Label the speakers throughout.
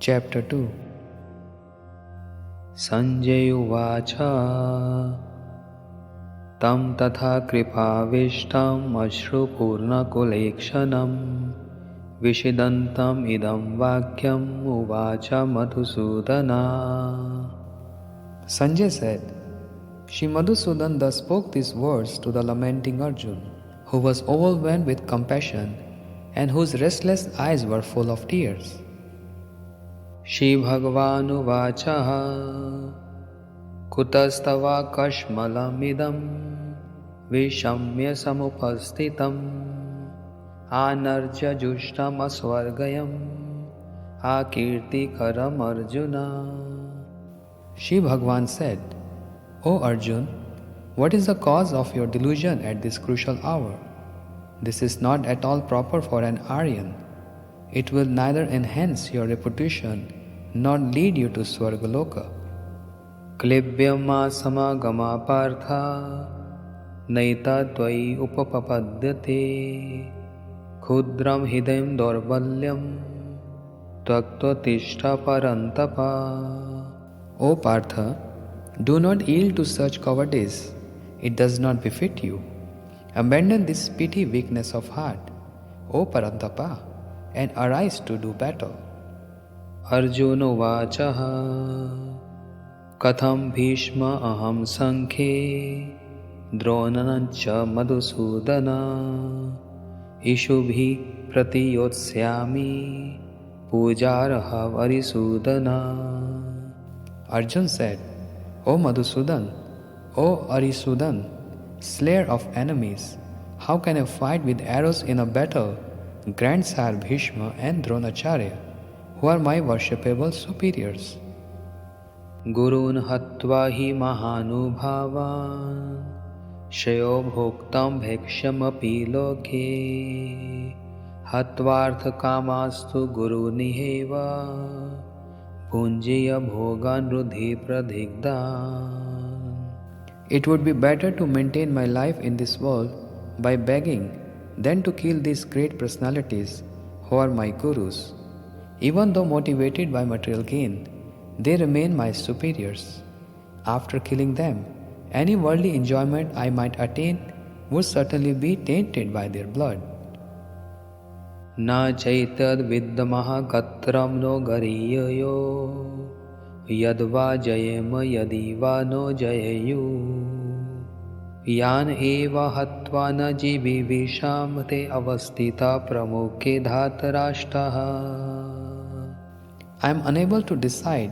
Speaker 1: Chapter 2. Sanjay Uvacha Tam Tatha Kripavistam Ashrupurnakulekshanam Vishidantam Idam Vakyam Uvacha Madhusudana. Sanjay said, Shri Madhusudan thus spoke these words to the lamenting Arjun, who was overwhelmed with compassion and whose restless eyes were full of tears. Shri Bhagavanuvacha Kutastava Kashmalamidam Vishamya Samupastitam Anarja Jushtam Aswargayam Akirtikaram Arjuna. Shri Bhagavan said, O Arjun, what is the cause of your delusion at this crucial hour? This is not at all proper for an Aryan. It will neither enhance your reputation nor lead you to Swargaloka. Klibhyama samagama partha naita tvai upapapadyate khudram hidayam dorbalyam tvaktva parantapa. O Partha, do not yield to such cowardice. It does not befit you. Abandon this petty weakness of heart, O Parantapa, and arise to do battle. Arjuna Vachaha Katham Bhishma Aham Sankhe Dronanancha Madhusudana Ishubhi Pratiyotsyami Pujaraha Varisudana. Arjun said, O Madhusudan, O Arisudan, slayer of enemies, how can I fight with arrows in a battle Grandsire Bhishma and Dronacharya, who are my worshipable superiors? Gurun hatva hi mahanubhavan shayo bhoktam bheksham api loke hatvartha kamastu guru niheva punjiya bhogan rudhi pradigdan. It would be better to maintain my life in this world by begging than to kill these great personalities who are my gurus. Even though motivated by material gain, they remain my superiors. After killing them, any worldly enjoyment I might attain would certainly be tainted by their blood. Na chaitad viddamaha katram no gariyayo yadva jayema yadiva no jayayu yan eva hatva na jivi vishamte avastita pramukhe dhatarashtaha. I am unable to decide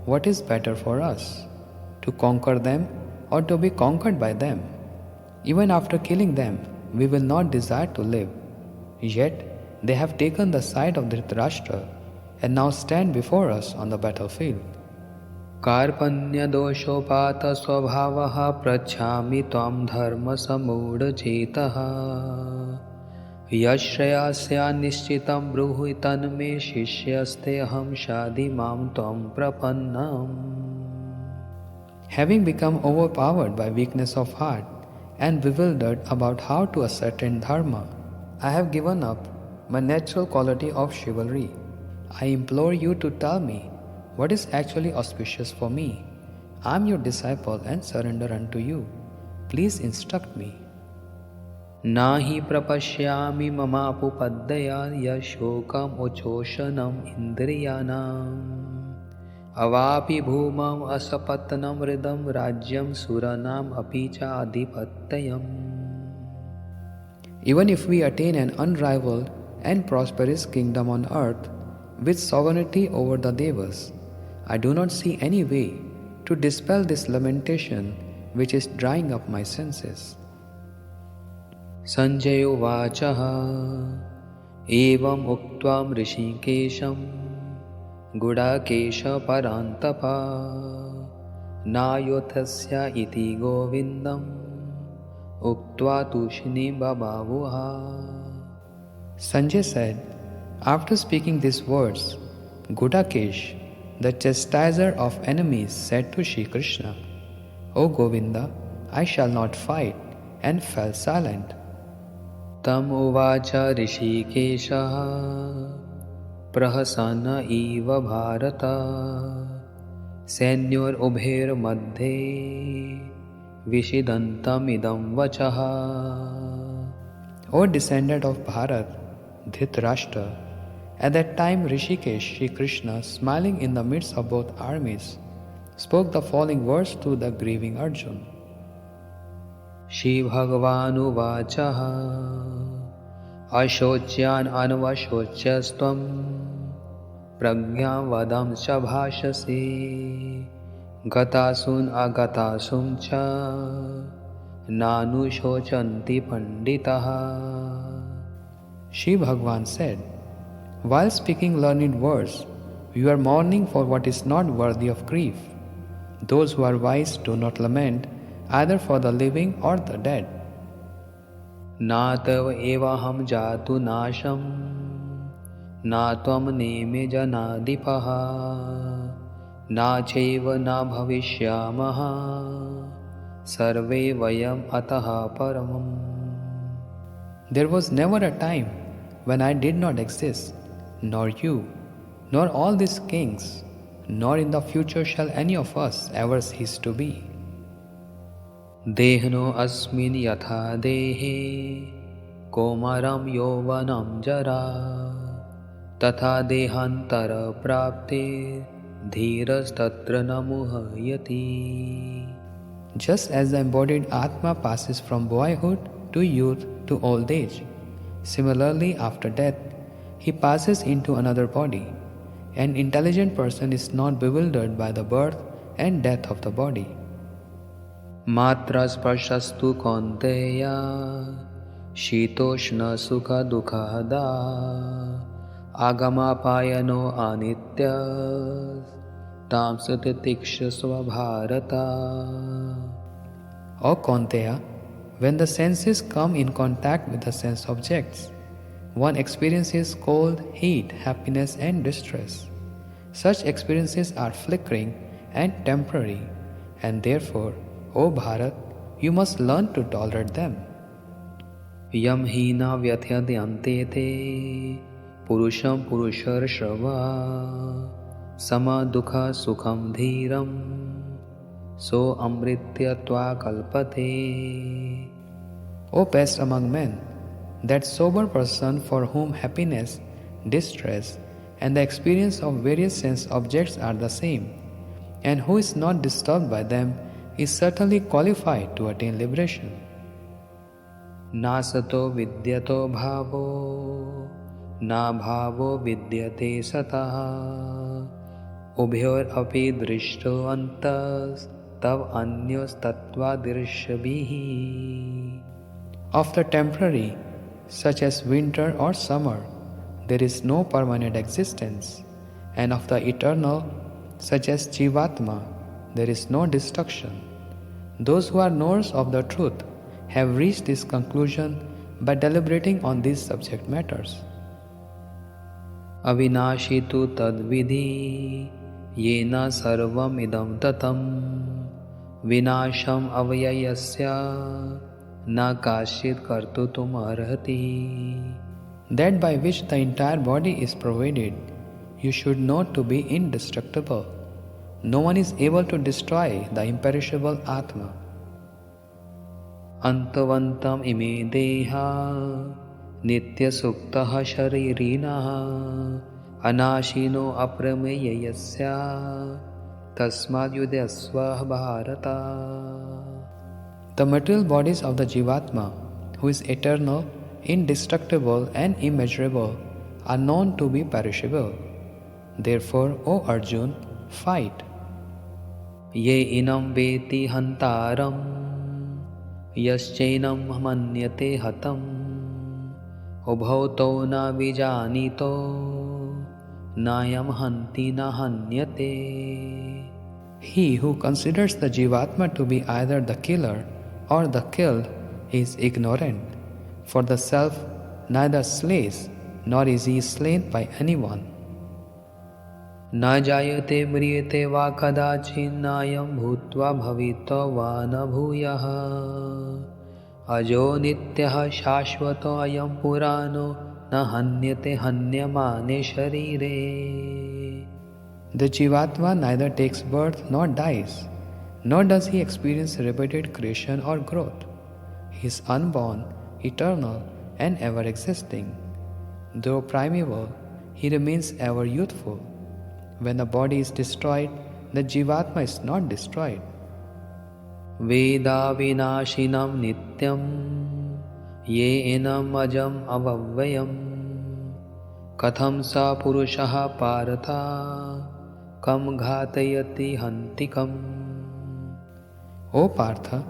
Speaker 1: what is better for us, to conquer them or to be conquered by them. Even after killing them, we will not desire to live. Yet, they have taken the side of Dhritarashtra and now stand before us on the battlefield. Karpanya doshopata swabhavaha prachami tvam dharma samudha chetaha yashrayasya nishchitam bruhitan me shishyaste aham shadi mam tvam prapannam. Having become overpowered by weakness of heart and bewildered about how to ascertain dharma, I have given up my natural quality of chivalry. I implore you to tell me what is actually auspicious for me. I am your disciple and surrender unto you. Please instruct me. Nahi prapashyami mamapu paddaya yashokam uchoshanam indriyanam avapi bhumam asapatnam ridam rajyam suranam apicha adhipattayam. Even if we attain an unrivaled and prosperous kingdom on earth with sovereignty over the devas, I do not see any way to dispel this lamentation which is drying up my senses. Sanjay Uvacha Evam Uktvam Rishikesham Gudakesha Parantapa Nayothasya iti Govindam Uktva Tushini Babavuha. Sanjay said, after speaking these words, Gudakesh, the chastiser of enemies, said to Shri Krishna, O Govinda, I shall not fight, and fell silent. Tam uvacha Rishikesha प्रहसन इव भारत सैन्योरुभयोर्मध्ये विषिदन्तमिदं वचः. O descendant of Bharat, Dhritarashtra, at that time Rishikesh, Shri Krishna, smiling in the midst of both armies, spoke the following words to the grieving Arjun. Shri Bhagavanuvachah ashocyan anvashochyastvam pragyam vadam cha bhashase gatasun agatasum cha nanushocanti panditaha. Shri Bhagavan said, while speaking learned words, you are mourning for what is not worthy of grief. Those who are wise do not lament either for the living or the dead. Na tava evaham jatu nasham na tvam neme janadipaha na cheva na bhavishyamaha sarve vayam ataha paramam. There was never a time when I did not exist, nor you, nor all these kings, nor in the future shall any of us ever cease to be. Dehno asmin yatha dehe komaram yovanam jara tatha dehantara prapte dhiras tatra namuhayati. Just as the embodied Atma passes from boyhood to youth to old age, similarly after death, he passes into another body. An intelligent person is not bewildered by the birth and death of the body. Matra sparsastu kaunteya shitoshna sukha dukhada agama payano anitya tamsatitikshasva bharata. O Kaunteya, when the senses come in contact with the sense objects, one experiences cold, heat, happiness and distress. Such experiences are flickering and temporary, and therefore, O Bharat, you must learn to tolerate them. Yam hina vyathyadhyante te purusham purusharshava sama dukha sukham dhiram so amritya tva kalpate. O best among men, that sober person for whom happiness, distress, and the experience of various sense objects are the same, and who is not disturbed by them, is certainly qualified to attain liberation. Nasato vidyato bhavo, na bhavo vidyate sataha, ubhyor api drishto antas, tav anyos tattva dirshabhihi. Of the temporary, such as winter or summer, there is no permanent existence, and of the eternal, such as Jivatma, there is no destruction. Those who are knowers of the truth have reached this conclusion by deliberating on these subject matters. Avinashi tu tadvidhi yena sarvam idam tatam vinasham avayayasya na kashit kartutum arhati. That by which the entire body is pervaded, you should know to be indestructible. No one is able to destroy the imperishable Atma. Antavantam ime deha nitya suktaha sharirinaha anashino aprameyayasya tasmad yudhyasva bharata. The material bodies of the Jivatma, who is eternal, indestructible and immeasurable, are known to be perishable. Therefore, O Arjun, fight. Ye inam veti hantaram yaschainam manyate hatam ubhauto na vijanito nayam hanti na hanyate. He who considers the Jivatma to be either the killer or the killed is ignorant, for the self neither slays nor is he slain by anyone. Na jayate mriyate va kadachinayam bhutva bhavito va na bhuyaha ajo nityaha shashvato ayam purano
Speaker 2: न हन्यते हन्यमाने शरीरे.
Speaker 1: The Jivatma neither takes birth nor dies, nor does he experience repeated creation or growth. He is unborn, eternal, and ever existing. Though primeval, he remains ever youthful. When the body is destroyed, the Jivatma is not destroyed.
Speaker 2: वेदा विनाशिनं नित्यं येनम् अजम् अव्ययम् कथं स पुरुषः पार्थ कं घातयति हन्तिकम्.
Speaker 1: O Partha,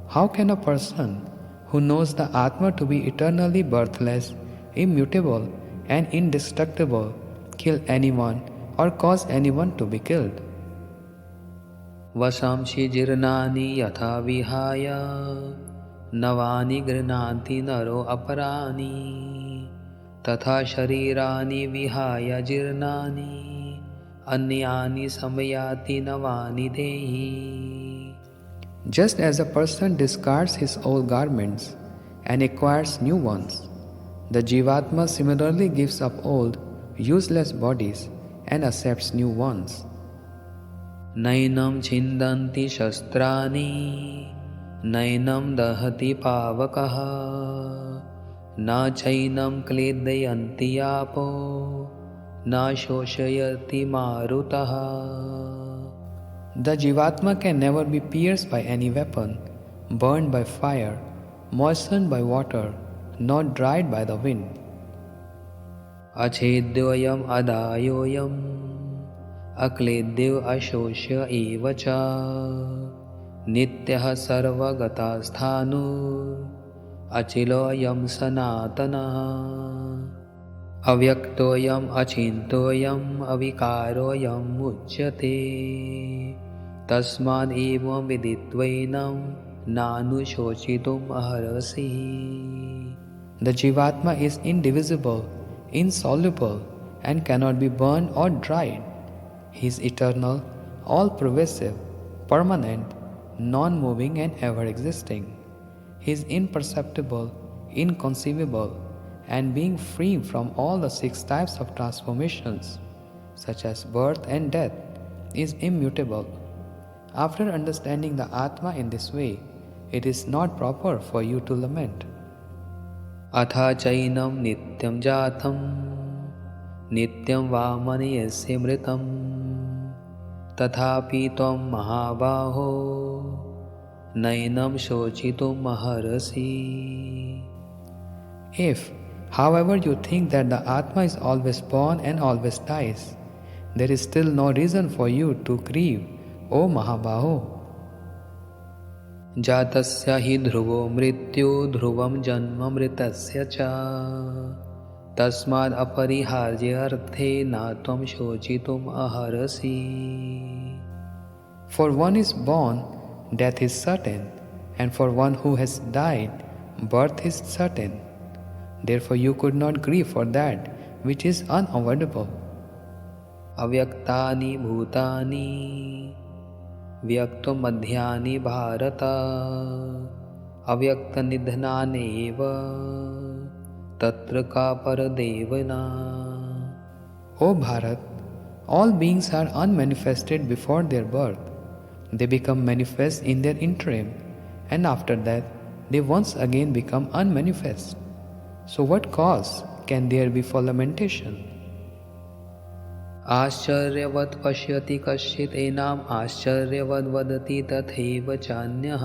Speaker 1: how can a person who knows the Atma to be eternally birthless, immutable, and indestructible kill anyone or cause anyone to be killed?
Speaker 2: वशांसि जीर्णानि यथा विहाय नवानि गृह्णाति नरो अपराणि तथा शरीराणि विहाय जीर्णानि अन्यानि संयाति नवानि देहि.
Speaker 1: Just as a person discards his old garments and acquires new ones, the Jivatma similarly gives up old, useless bodies and accepts new ones.
Speaker 2: नैनं छिन्दन्ति शस्त्राणि नैनं दहति पावकः न चैनं क्लेदयन्ति आपो न शोषयति मारुतः.
Speaker 1: The Jivatma can never be pierced by any weapon, burned by fire, moistened by water, nor dried by the wind.
Speaker 2: अच्छेद्योऽयम् अदायोऽयम् अक्लेद्यो अशोष्य एव च नित्यः सर्वगतस्थाणु अचिलोऽयं सनातनः. अव्यक्तोऽयम् अचिन्त्योऽयम् अविकारोऽयम् उच्यते तस्माद् एवं विदित्वैनं नानुशोचितुम् अर्हसि.
Speaker 1: The Jivatma is indivisible, insoluble, and cannot be burned or dried. He is eternal, all-pervasive, permanent, non-moving and ever-existing. He is imperceptible, inconceivable, and being free from all the 6 types of transformations, such as birth and death, is immutable. After understanding the Atma in this way, it is not proper for you to lament.
Speaker 2: अथा चैनं नित्यं जातं नित्यं वा मन्यसे मृतं तथापि त्वं महाबाहो नैनं शोचितुम् अर्हसि.
Speaker 1: If, however, you think that the Atma is always born and always dies, there is still no reason for you to grieve, O Mahabaho.
Speaker 2: जातस्य हि ध्रुवो मृत्यु ध्रुवं जन्म मृतस्य च तस्माद् अपरिहार्य अर्थे न त्वं शोचितुम् अर्हसि.
Speaker 1: For one is born, death is certain, and for one who has died, birth is certain. Therefore you could not grieve for that which is unavoidable.
Speaker 2: अव्यक्तानि भूतानि व्यक्तो मध्यानि भारत अव्यक्तनिधनानेव तत्र का परदेवना.
Speaker 1: O Bharat, all beings are unmanifested before their birth. They become manifest in their interim, and after that they once again become unmanifest. So what cause can there be for lamentation?
Speaker 2: आश्चर्यवत् पश्यति कश्चित् एनाम् आश्चर्यवद् वदति तथैव चान्यः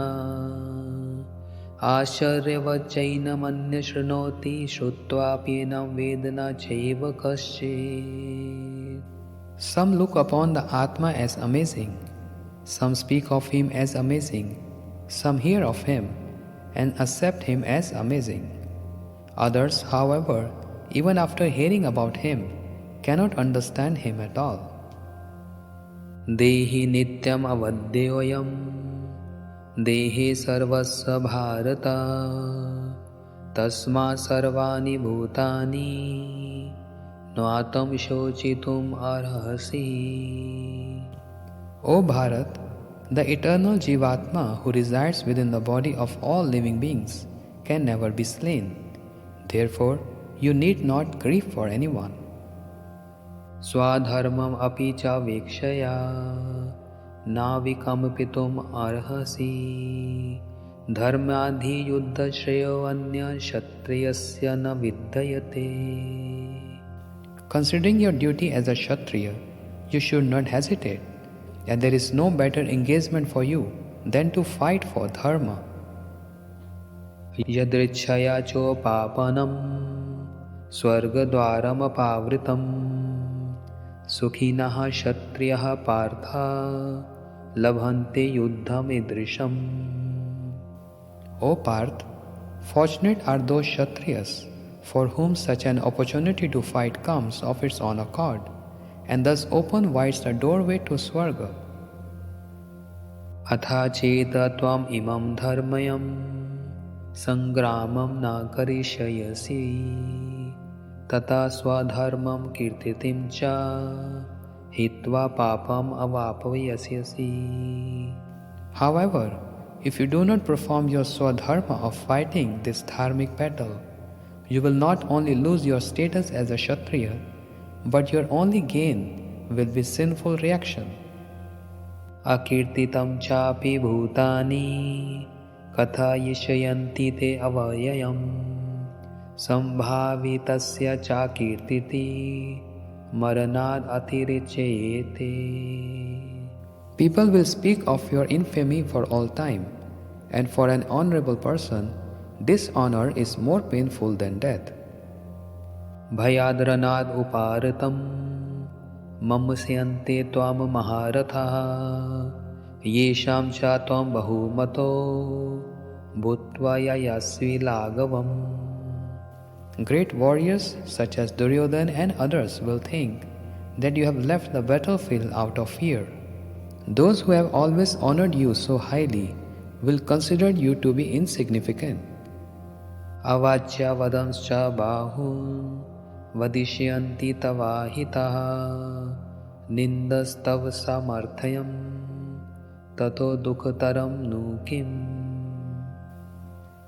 Speaker 2: आश्चर्यवत् चैनमन्यः शृणोति श्रुत्वाप्येनं वेद न चैव कश्चित्.
Speaker 1: Some look upon the Atma as amazing, some speak of him as amazing, some hear of him and accept him as amazing. Others, however, even after hearing about him, cannot understand him at all.
Speaker 2: देहि नित्यम् अवद्योऽयम् देहे सर्वस्य भारत तस्मात् सर्वाणि भूतानि नातं शोचितुम् अर्हसि.
Speaker 1: O Bharat, the eternal Jivatma who resides within the body of all living beings can never be slain. Therefore, you need not grieve for anyone.
Speaker 2: स्वधर्मम् अपि च वीक्षया नाविकम्पितुम् अर्हसि धर्माधियुद्धश्रेयो अन्यक्षत्रियस्य न विद्यते.
Speaker 1: Considering your duty as a Kshatriya, you should not hesitate, and there is no better engagement for you than to fight for dharma.
Speaker 2: यदृच्छया चोपापनं स्वर्गद्वारमपावृतं सुखिनः क्षत्रियः पार्थ लभन्ते युद्धमीदृशम्.
Speaker 1: O Parth, fortunate are those Kshatriyas for whom such an opportunity to fight comes of its own accord, and thus open wides the doorway to Swarga.
Speaker 2: अथा चेत् त्वम् इमं धर्मयं सङ्ग्रामं न करिष्यसि तथा स्वधर्मं कीर्तिं च हित्वा पापम् अवापयस्यसि.
Speaker 1: However, if you do not perform your swadharma of fighting this dharmic battle, you will not only lose your status as a Kshatriya, but your only gain will be sinful reaction.
Speaker 2: अकीर्तितं चापि भूतानि कथयिष्यन्ति ते अव्ययम् सम्भावितस्य च कीर्तिः मरणात् अतिरिच्यते.
Speaker 1: People will speak of your infamy for all time, and for an honorable person, dishonor is more painful than death.
Speaker 2: भयाद्रनाद् उपारतं मम्स्यन्ते त्वां महारथः येषां च त्वं बहुमतो भूत्वा यशस्वी लाघवम्.
Speaker 1: Great warriors such as Duryodhana and others will think that you have left the battlefield out of fear. Those who have always honored you so highly will consider you to be insignificant.
Speaker 2: अवाच्य वदंश्च बाहुन् वदिष्यन्ति तवाहितः निन्दस्तव सामर्थ्यं ततो दुःखतरं नु किम्.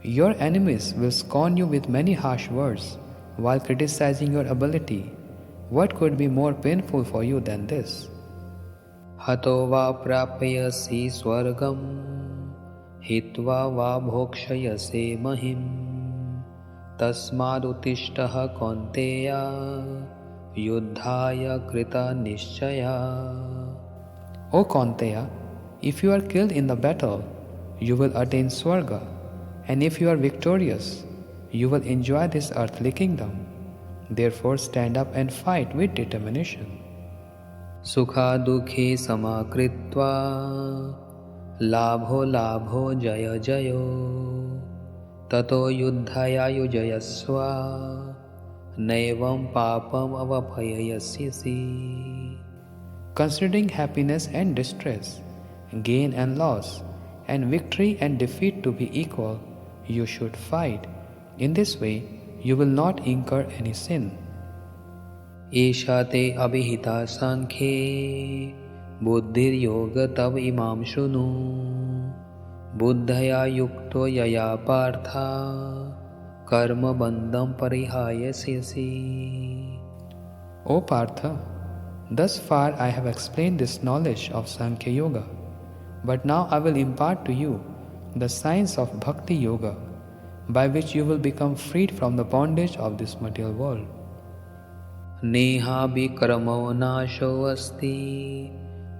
Speaker 1: Your enemies will scorn you with many harsh words while criticizing your ability. What could be more painful for you than this?
Speaker 2: हतो वा प्राप्यसि स्वर्गं हित्वा वा भोक्ष्यसे महिम् तस्मादुत्तिष्ठः कौन्तेय युद्धाय कृतनिश्चया.
Speaker 1: O Kaunteya, if you are killed in the battle, you will attain Swarga, and if you are victorious, you will enjoy this earthly kingdom. Therefore stand up and fight with determination.
Speaker 2: सुखादुःखे समाकृत्वा लाभो लाभो जय जयो ततो युद्धाय युजयस्व नैवं पापम् अवापयस्यसि.
Speaker 1: Considering happiness and distress, gain and loss, and victory and defeat to be equal, you should fight. In this way, you will not incur any sin.
Speaker 2: एषा ते अभिहिता साङ्ख्ये बुद्धिर्योग तव इमां शृणु बुद्धया युक्तो यया Partha कर्मबन्धं परिहास्यसि.
Speaker 1: O Partha, thus far I have explained this knowledge of Sankhya Yoga, but now I will impart to you the science of Bhakti Yoga, by which you will become freed from the bondage of this material world.
Speaker 2: नेहाभिकर्मो नाशो अस्ति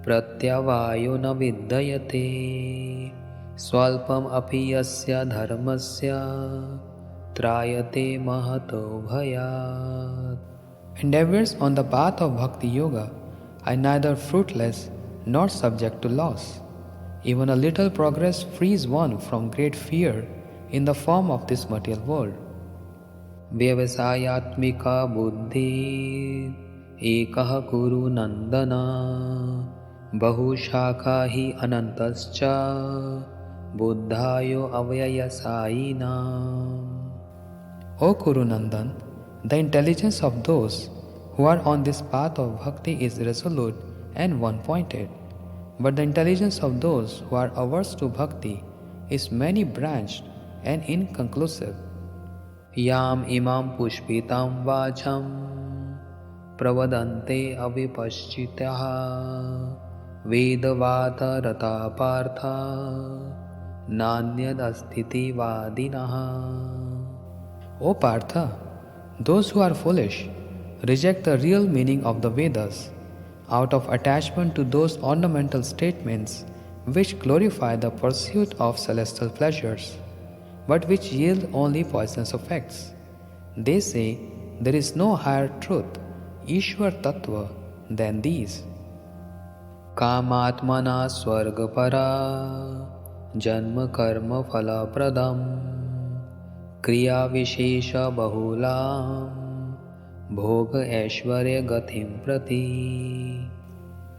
Speaker 2: प्रत्यवायो न विद्यते स्वल्पम् अपि यस्य धर्मस्य त्रायते महतो भयात्.
Speaker 1: Endeavors on the path of Bhakti Yoga are neither fruitless nor subject to loss. Even a little progress frees one from great fear in the form of this material world.
Speaker 2: व्यवसायात्मिका बुद्धि एकः कुरु नन्दन बहुशाखा हि अनन्तश्च बुद्धायो अव्ययसायिनाम्.
Speaker 1: O Kurunandan, the intelligence of those who are on this path of bhakti is resolute and one-pointed, but the intelligence of those who are averse to bhakti is many-branched and inconclusive.
Speaker 2: याम इमां पुष्पितां वाचं प्रवदन्ते अविपश्चिताः वेदवादरता Partha नान्यदस्तीति वादिनः.
Speaker 1: O Partha, those who are foolish reject the real meaning of the Vedas out of attachment to those ornamental statements which glorify the pursuit of celestial pleasures, but which yield only poisonous effects. They say there is no higher truth, Ishwar Tattva, than these.
Speaker 2: कामात्मना स्वर्गपरा जन्म कर्म फलप्रदं क्रियाविशेषबहुलां भोग ऐश्वर्य गतिं प्रति.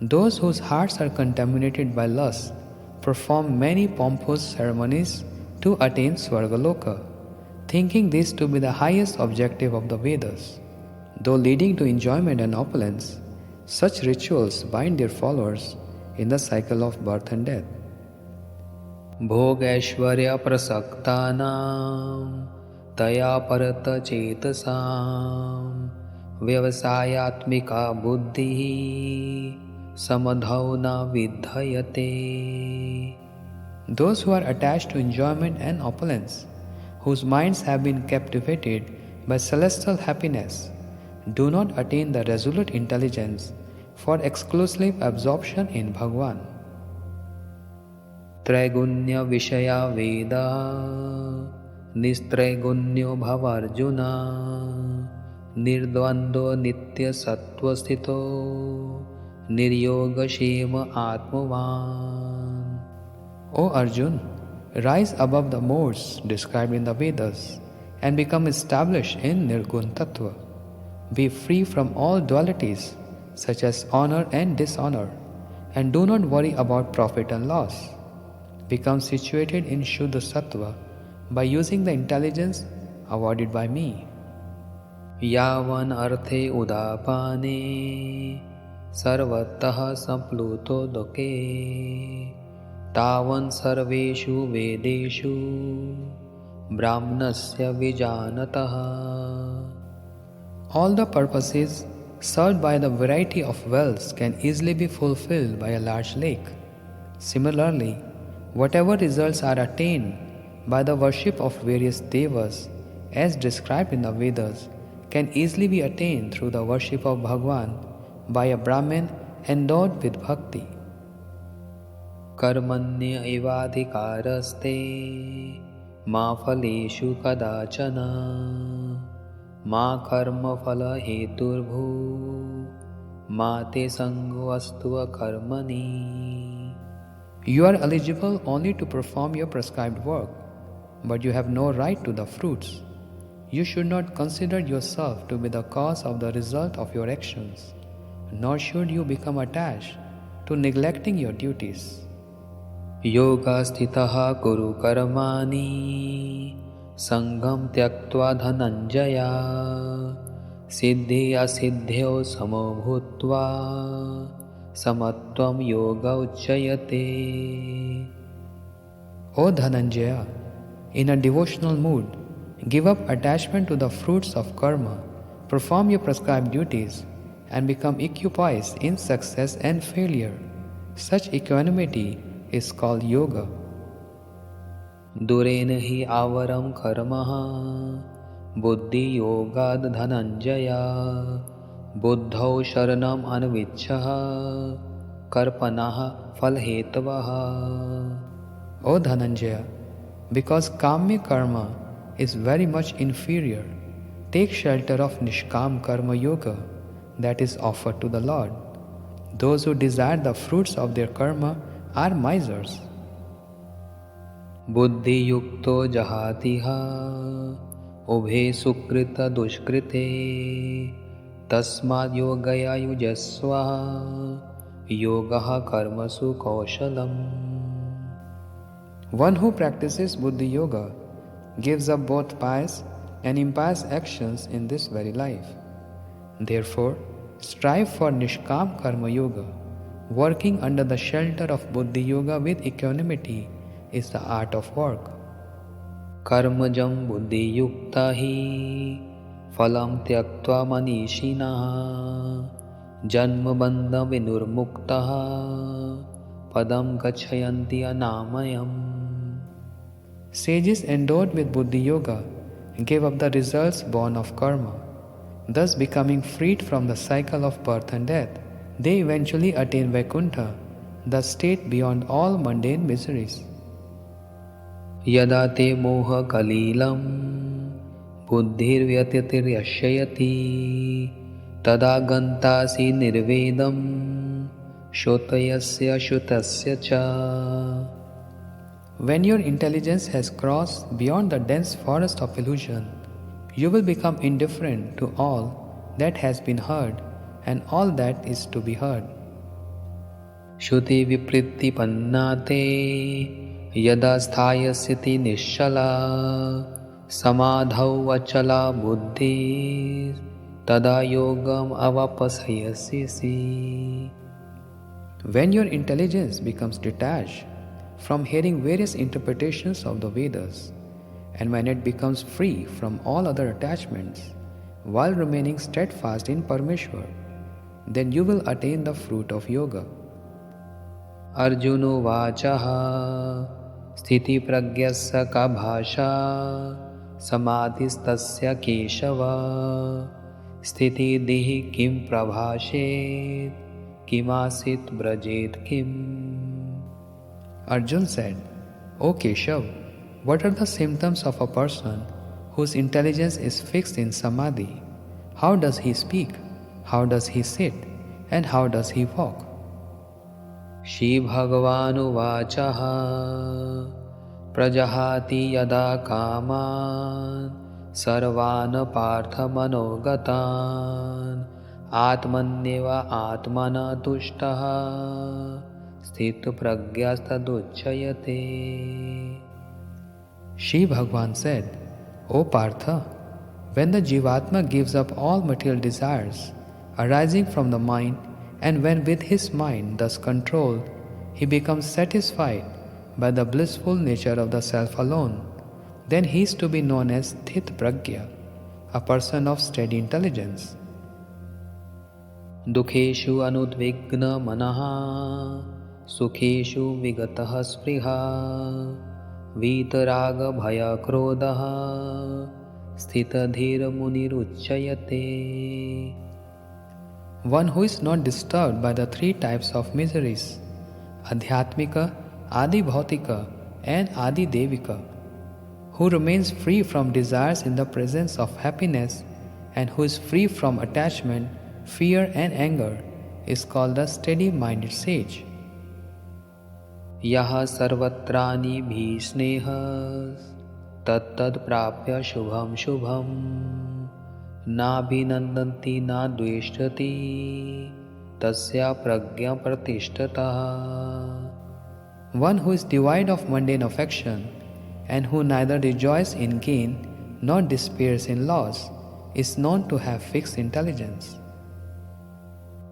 Speaker 1: Those whose hearts are contaminated by lust perform many pompous ceremonies to attain Swargaloka, thinking this to be the highest objective of the Vedas. Though leading to enjoyment and opulence, such rituals bind their followers in the cycle of birth and death.
Speaker 2: भोग ऐश्वर्य प्रसक्तानां तया परत चेतसां व्यवसायात्मिका बुद्धिः समधौ न विधयते.
Speaker 1: Those who are attached to enjoyment and opulence, whose minds have been captivated by celestial happiness, do not attain the resolute intelligence for exclusive absorption in Bhagwan.
Speaker 2: त्रैगुण्य विषया वेदा निस्त्रैगुण्यो भवार्जुन निर्द्वन्द्वो नित्य सत्वस्थितो निर्योगक्षेम आत्मवान्.
Speaker 1: O Arjun, rise above the modes described in the Vedas and become established in Nirgun Tattva. Be free from all dualities such as honor and dishonor, and do not worry about profit and loss. Become situated in Shuddha Sattva by using the intelligence awarded by me.
Speaker 2: यावन् अर्थे उदापाने सर्वतः संप्लुतोदके तावन् सर्वेषु वेदेषु ब्राह्मणस्य विजानतः.
Speaker 1: All the purposes served by the variety of wells can easily be fulfilled by a large lake. Similarly, whatever results are attained by the worship of various devas as described in the Vedas can easily be attained through the worship of Bhagwan by a Brahmin endowed with bhakti.
Speaker 2: कर्मण्य एवाधिकारस्ते मा फलेषु कदाचन मा कर्मफल हेतुर्भू मा ते संगोऽस्तु कर्मणि.
Speaker 1: You are eligible only to perform your prescribed work, but you have no right to the fruits. You should not consider yourself to be the cause of the result of your actions, nor should you become attached to neglecting your duties.
Speaker 2: योगस्थितः कुरु कर्माणि संगं त्यक्त्वा धनञ्जय सिद्धि असिद्ध्यो समो भूत्वा समत्वं योग उच्यते.
Speaker 1: O Dhananjaya, in a devotional mood, give up attachment to the fruits of karma, perform your prescribed duties, and become equipoised in success and failure. Such equanimity is called yoga.
Speaker 2: दुरेन हि आवरं कर्मः बुद्धियोगाद् धनञ्जय बुद्धौ शरणम् अन्विच्छः कर्पणः फलहेतवः.
Speaker 1: O Dhananjaya, because Kamya karma is very much inferior, take shelter of Nishkam karma yoga that is offered to the Lord. Those who desire the fruits of their karma are misers.
Speaker 2: बुद्धियुक्तो जहातिह उभे सुकृत दुष्कृते तस्माद् योगया युजस्व योगः कर्मसु कौशलम्.
Speaker 1: One who practices Buddhi Yoga gives up both pious and impious actions in this very life. Therefore, strive for Nishkam Karma Yoga. Working under the shelter of Buddhi Yoga with equanimity is the art of work.
Speaker 2: कर्मजं बुद्धियुक्ता हि फलं त्यक्त्वा मनीषिणः जन्मबन्धविनिर्मुक्तः पदं गच्छन्ति अनामयम्.
Speaker 1: Sages endowed with Buddhi Yoga gave up the results born of karma, thus becoming freed from the cycle of birth and death. They eventually attain Vaikuntha, the state beyond all mundane miseries.
Speaker 2: यदा ते मोहकलीलं बुद्धिर्व्यतिर्यशयति तदा गन्तासि निर्वेदं श्रोतयस्य श्रुतस्य च.
Speaker 1: When your intelligence has crossed beyond the dense forest of illusion, you will become indifferent to all that has been heard and all that is to be heard.
Speaker 2: श्रुति विपृतिपन्ना ते यदा स्थायस्यति निश्चला समाधौ अचला बुद्धिः तदा योगम् अवापसयसि.
Speaker 1: When your intelligence becomes detached from hearing various interpretations of the Vedas, and when it becomes free from all other attachments, while remaining steadfast in Parameshwar, then you will attain the fruit of yoga.
Speaker 2: अर्जुनोवाचः स्थितिप्रज्ञस्य का भाषा समाधिस्तस्य केशव स्थितिदिः किं प्रभाषेत् किमासीत् ब्रजेत् किम्.
Speaker 1: Arjun said, O Keshav, what are the symptoms of a person whose intelligence is fixed in samadhi? How does he speak? How does he sit? And how does he walk?
Speaker 2: श्रीभगवानुवाचः प्रजहाति यदा कामान् सर्वान् पार्थमनोगतान् आत्मन्येव आत्मना तुष्टः स्थितप्रज्ञस्तदुच्यते.
Speaker 1: Shri Bhagavan said, O Partha, when the Jivatma gives up all material desires arising from the mind, and when with his mind thus controlled, he becomes satisfied by the blissful nature of the self alone, then he is to be known as Sthit Pragya, a person of steady intelligence.
Speaker 2: दुखेषु अनुद्विग्नमनः सुखेषु विगतः Spruha वीतरागभयक्रोधः स्थितधीरमुनिरुच्यते.
Speaker 1: One who is not disturbed by the three types of miseries, Adhyatmika, Adi Bhautika, and Adi Devika, who remains free from desires in the presence of happiness, and who is free from attachment, fear, and anger, is called the steady-minded sage.
Speaker 2: यः सर्वत्राणि भीष्णेः तत्तत् प्राप्य शुभं शुभं नाभिनन्दन्ति न द्वेष्टति तस्या प्रज्ञा प्रतिष्ठता.
Speaker 1: One who is devoid of mundane affection and who neither rejoices in gain nor despairs in loss is known to have fixed intelligence.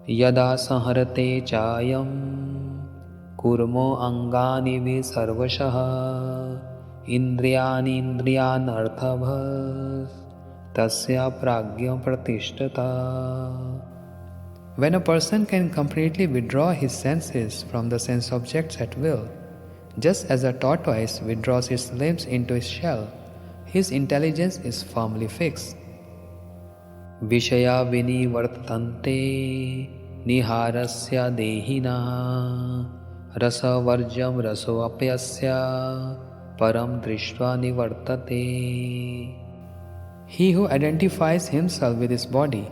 Speaker 2: यदा संहरते चायं कुर्मो अङ्गानि विसर्वशः इन्द्रियाणीन्द्रियानर्थभः तस्या प्राज्ञा प्रतिष्ठता.
Speaker 1: When a person can completely withdraw his senses from the sense objects at will, just as a tortoise withdraws its limbs into its shell, his intelligence is firmly fixed.
Speaker 2: विषया विनिवर्तन्ते निहारस्य देहिना रसवर्जं रसोऽप्यस्य परं दृष्ट्वा निवर्तते.
Speaker 1: He who identifies himself with his body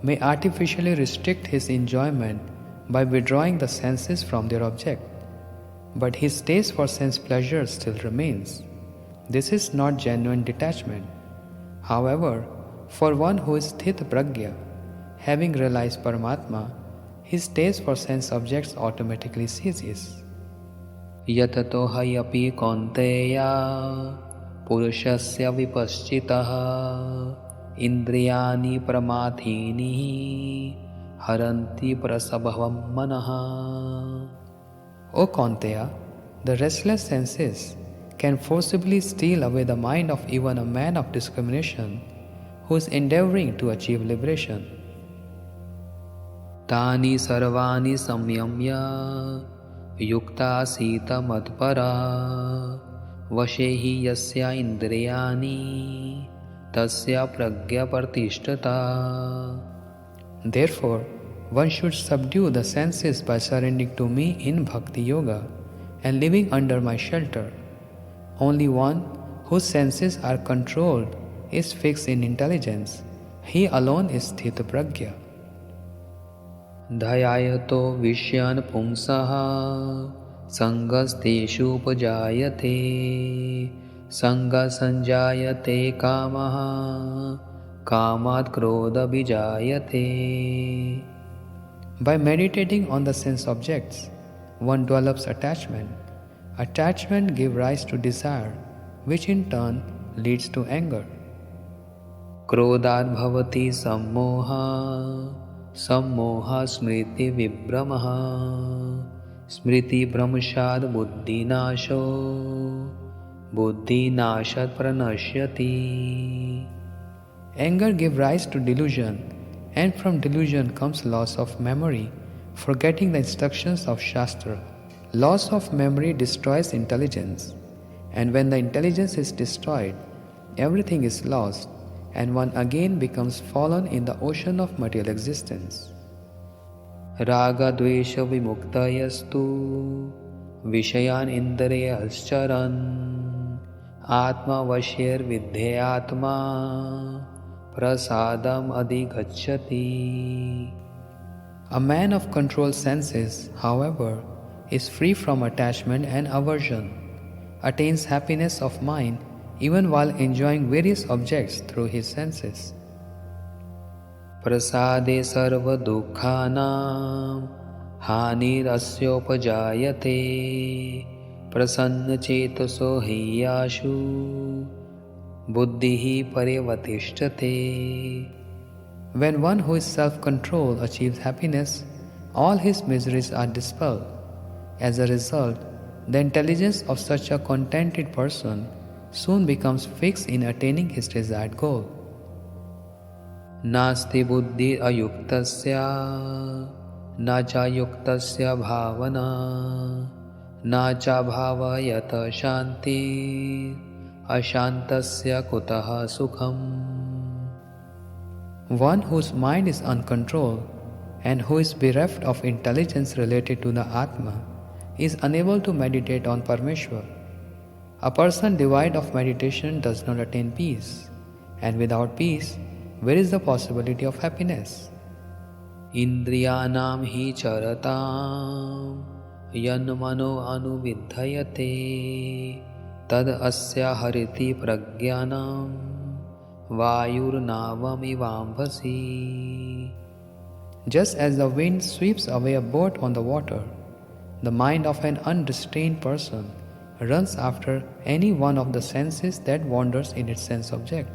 Speaker 1: may artificially restrict his enjoyment by withdrawing the senses from their object, but his taste for sense pleasure still remains. This is not genuine detachment. However, for one who is Sthit Pragya, having realized Paramatma, his taste for sense objects automatically ceases.
Speaker 2: यततो ह्यपि कौन्तेय पुरुषस्य विपश्चितः इन्द्रियाणि प्रमाथीनि हरन्ति प्रसभवं मनः.
Speaker 1: O Kaunteya, the restless senses can forcibly steal away the mind of even a man of discrimination who is endeavoring to achieve liberation.
Speaker 2: तानि सर्वाणि संयम्य युक्ता सीता मत्परा वशे हि यस्य इन्द्रियाणि तस्य प्रज्ञा प्रतिष्ठता.
Speaker 1: Therefore, one should subdue the senses by surrendering to me in Bhakti Yoga and living under my shelter. Only one whose senses are controlled is fixed in intelligence. He alone is Sthita Pragya.
Speaker 2: धयायतो विषयान् पुंसः सङ्गस्तेषु उपजायते सङ्गसञ्जायते कामः कामात् क्रोधभिजायते.
Speaker 1: By meditating on the sense objects, one develops attachment. Attachment gives rise to desire, which in turn leads to anger.
Speaker 2: क्रोधात् भवति सम्मोहः सम्मोहः स्मृति विभ्रमः स्मृतिभ्रंशात् बुद्धिनाशो बुद्धिनाशात् प्रणश्यति.
Speaker 1: Anger gives rise to delusion, and from delusion comes loss of memory, forgetting the instructions of Shastra. Loss of memory destroys intelligence, and when the intelligence is destroyed, everything is lost, and one again becomes fallen in the ocean of material existence.
Speaker 2: रागद्वेष विमुक्तयस्तु विषयान् इन्द्रियश्चरन् आत्मवश्यैर्विद्धेयात्मा प्रसादम् अधिगच्छति.
Speaker 1: A man of controlled senses, however, is free from attachment and aversion, attains happiness of mind even while enjoying various objects through his senses.
Speaker 2: प्रसादे सर्वदुःखानां हानिरस्योपजायते प्रसन्नचेतसो ह्याशु बुद्धिः परिवतिष्ठते.
Speaker 1: When one who is self-controlled achieves happiness, all his miseries are dispelled. As a result, the intelligence of such a contented person soon becomes fixed in attaining his desired goal.
Speaker 2: नास्ति बुद्धि अयुक्तस्य न च युक्तस्य भावना न च भावयत शान्ति अशान्तस्य कुतः सुखम्.
Speaker 1: One whose mind is uncontrolled and who is bereft of intelligence related to the Atma is unable to meditate on Parmeshwar. A person devoid of meditation does not attain peace, and without peace, where is the possibility of happiness?
Speaker 2: इन्द्रियाणां हि चरतां यन्मनो अनुविधयते तद् अस्य हरति प्रज्ञानं वायुर्नावमिवाम्भसि.
Speaker 1: Just as the wind sweeps away a boat on the water, the mind of an unrestrained person runs after any one of the senses that wanders in its sense object.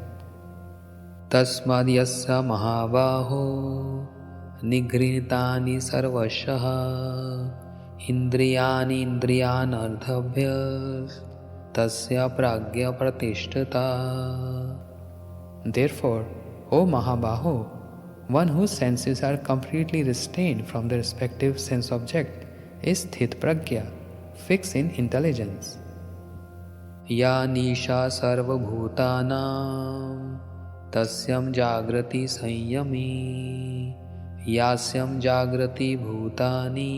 Speaker 2: तस्माद् यस्य महाबाहो निगृहीतानि सर्वशः इन्द्रियाणि इन्द्रियानर्थभ्य तस्य प्राज्ञा प्रतिष्ठिता.
Speaker 1: Therefore, O Mahabaho, one whose senses are completely restrained from their respective sense object is Sthit Pragya, fixed in intelligence.
Speaker 2: या निशा सर्वभूतानां तस्यं जागृति संयमी यास्यं जागृति भूतानि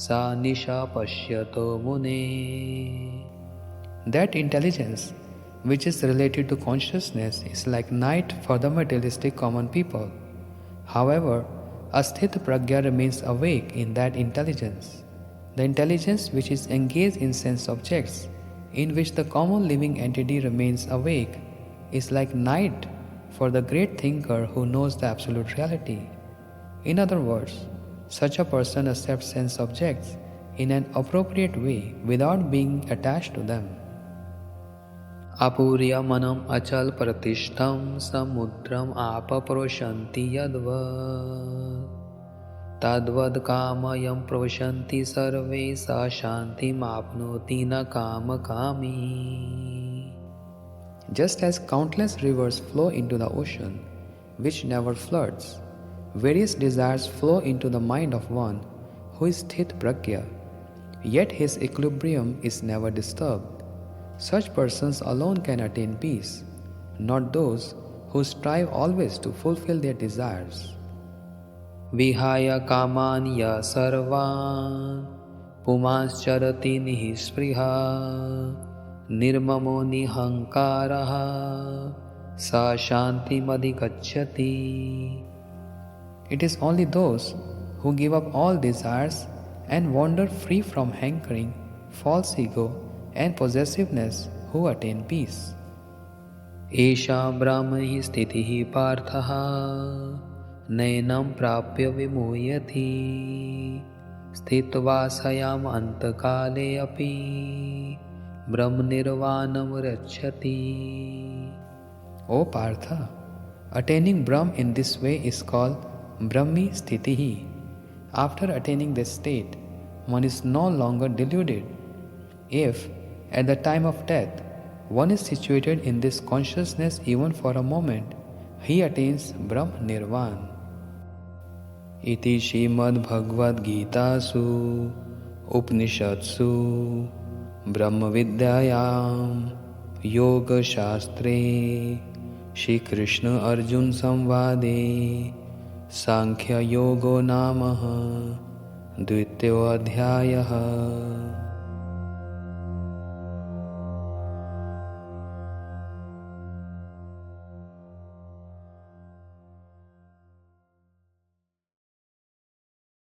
Speaker 2: सा निशा पश्यतो मुने.
Speaker 1: That intelligence, which is related to consciousness, is like night for the materialistic common people. However, a Sthita Pragya remains awake in that intelligence. The intelligence which is engaged in sense objects, in which the common living entity remains awake, is like night for the great thinker who knows the absolute reality. In other words, such a person accepts sense objects in an appropriate way without being attached to them.
Speaker 2: अपूर्यमनम् अचल प्रतिष्ठं समुद्रम् आप प्रोशन्ति यद्वत् तद्वद् कामयं प्रविशन्ति सर्वे सा शान्तिमाप्नोति न कामकामी.
Speaker 1: Just as countless rivers flow into the ocean, which never floods, various desires flow into the mind of one who is sthit pragya, yet his equilibrium is never disturbed. Such persons alone can attain peace, not those who strive always to fulfill their desires.
Speaker 2: Vihaya kamanya sarvan pumascharati nihispriha nirmamo nihankaraha sa shantimadhigacchati.
Speaker 1: It is only those who give up all desires and wander free from hankering, false ego, and possessiveness who attain peace.
Speaker 2: Esha brahmahi sthitihi parthaha nainam prapya vimuyati sthitva sayam antakale api brahmanirvanam rachyati.
Speaker 1: O Partha, attaining Brahm in this way is called Brahmi Sthitihi. After attaining this state, one is no longer deluded. If, at the time of death, one is situated in this consciousness even for a moment, he attains Brahm Nirvan. Iti Srimad Bhagavad Gitasu Upanishadsu Brahma Vidyayam Yoga Shastre Shri Krishna Arjun Samvade Sankhya Yogo Namaha Dvityo Adhyayah.